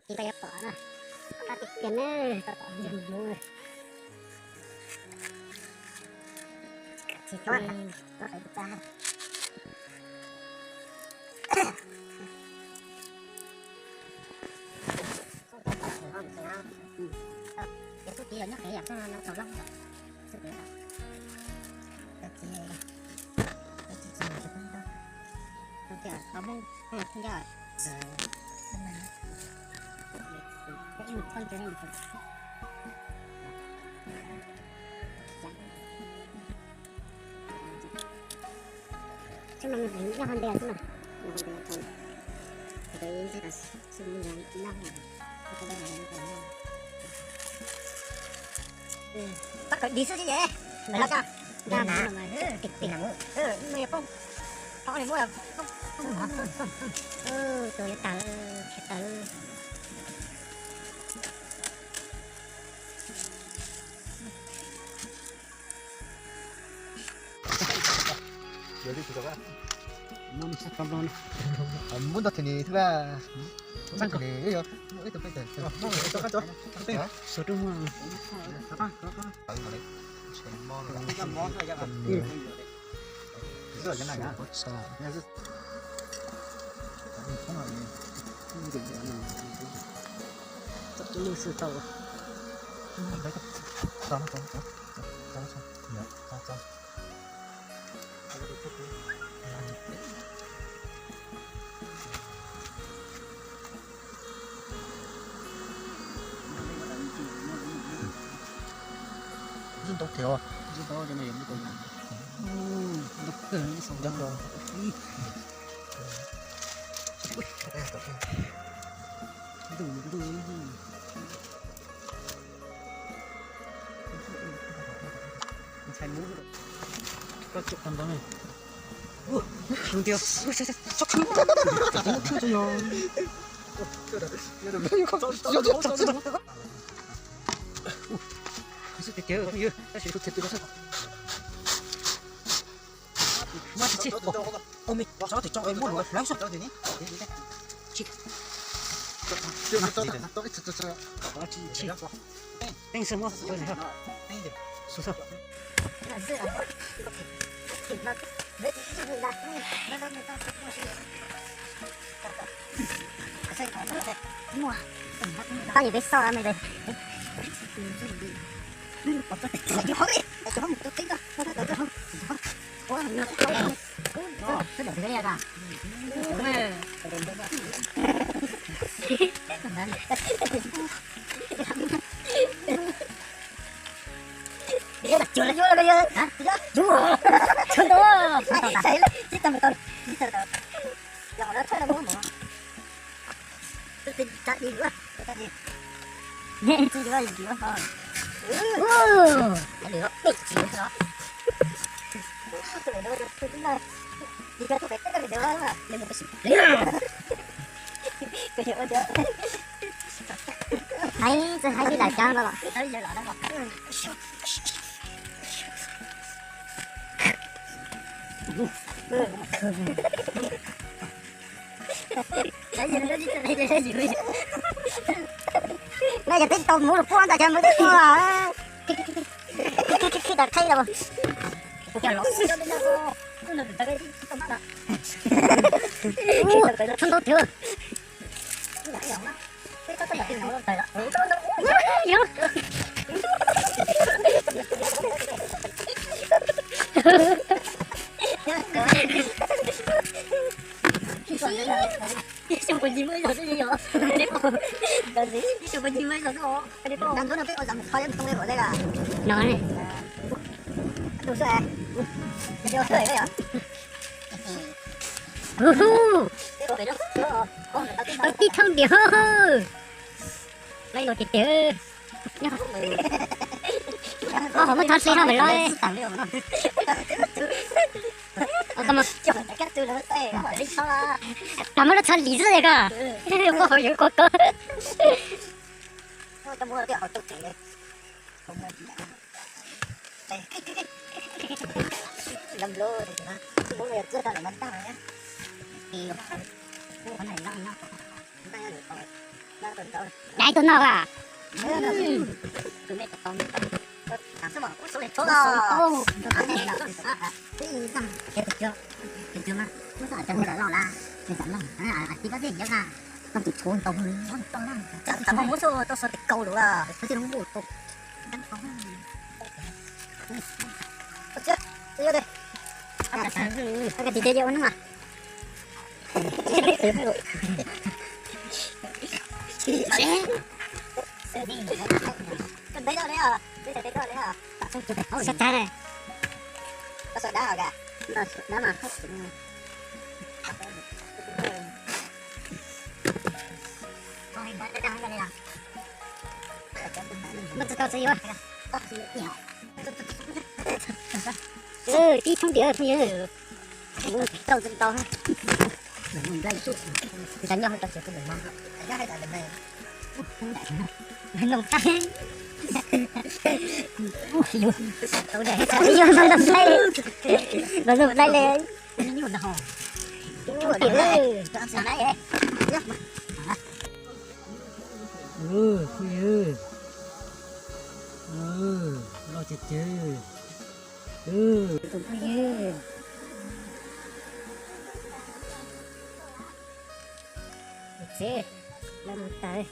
Kita ya pak, kaki kene, tak jadi dulu. Kacau, pakai pecah. Itu kayaknya kayak anak tolong nggak? Sudah. Oke, kamu enggak. Ini kontennya gitu. Cuma ini yang dia cuma. Cái sẽ là sinh ra năm cái này bắt phải đi xuống chứ vậy mày lo sao ra mà kịch tình nào mày không có này mua là không tôi tờ 여기 들어가. Nông sắc con luôn. 문 닫히니 들어가. 문 닫히니 여기 이쪽 빼자. 이쪽 가져. Số trung mà. 그래서 cái này á. Sao? 그냥 그 Chắc chắn lưu sư tàu. 무슨 독해요? Chứ đó cho này mới còn. Nó cười nó sống Chắc rồi. đủ. Thành mũ rồi. Các chục con đó này. Không tiêu. Chắc không. Nó chưa cho rồi. 그래서 되게 이거 사실 이거 대표가 맞지? 어미 저한테 좀 뭐 뭐야? 라이브 셔도 되니? 치. 치. 땡스 뭐 보세요. 수서. Tao biết sao mày đây. Chưa là bây giờ hả? Chưa. Chưa đó. Đấy là chỉ tầm một tuần. Giờ nó thôi là bố mà. Tôi tin chắc đi nữa. Nghe chị đi vào gì nữa thôi. Được, được chịu đó. Tôi phải đâu được, tôi tính là đi ra tôi phải tất cả đều đó mà lên một cái cái hiểu chưa? Hãy đi lại cho nó rồi. Tới giờ lại đó rồi. Bây giờ tính tôm mua được con tại sao mới biết con là khi đặt thay rồi cái lỗ cho nên là con là cái tôm đó thân tốt chưa cái có cái tiền nó tài xung quanh gì mới rồi gì vậy? Cái gì? Xung quanh gì mới rồi đó? Cái đó. Đang nói cái rằng phải không nghe gọi đây là. Nói này. Đủ rồi. Cái đó rồi đấy à? Cái đó. Có tí thông điệp. Lấy đồ thịt tiểu. Không có thật sự đâu phải nói. 잠깐만. 아무나 잘 리즈 내가. 이거 이거 거. 뭐 어디 어떻게? làm lô thì mà bố mẹ chưa ta là bắn tao nhá thì cái này nó ta được rồi Đại tuần nào à? Tôi mẹ tao làm sao mà có số này số đâu? Cái chưa mà, nó sao chẳng được lo la, mình chẳng lo, thì có gì nhá à? Không tụt trốn tông ra, chẳng tao không muốn số tao số tịch câu được à? Tôi chỉ muốn một tông, đăng phóng. Chưa, chưa đây. Cái gì đây nữa mà? Cần thấy đâu đấy à? Thấy đâu đấy à? Sạch ra này. Có sợi đá ở kìa. Đá mà hết. Mất tao xây quá. Đi không được như. Tao dân tao ha. Mình đây chút. Thì đánh nhau tao sẽ có đường mong. Đánh hay là đường này. Nông tay. Tôi để cho đi vô nằm đây. Nó nằm đây lên. Như một hồ. Kiểu ơi, tao sẽ đây ấy. Khuya ơi. Lo chết chứ. Tụi khuya. Được chứ. Lên tới.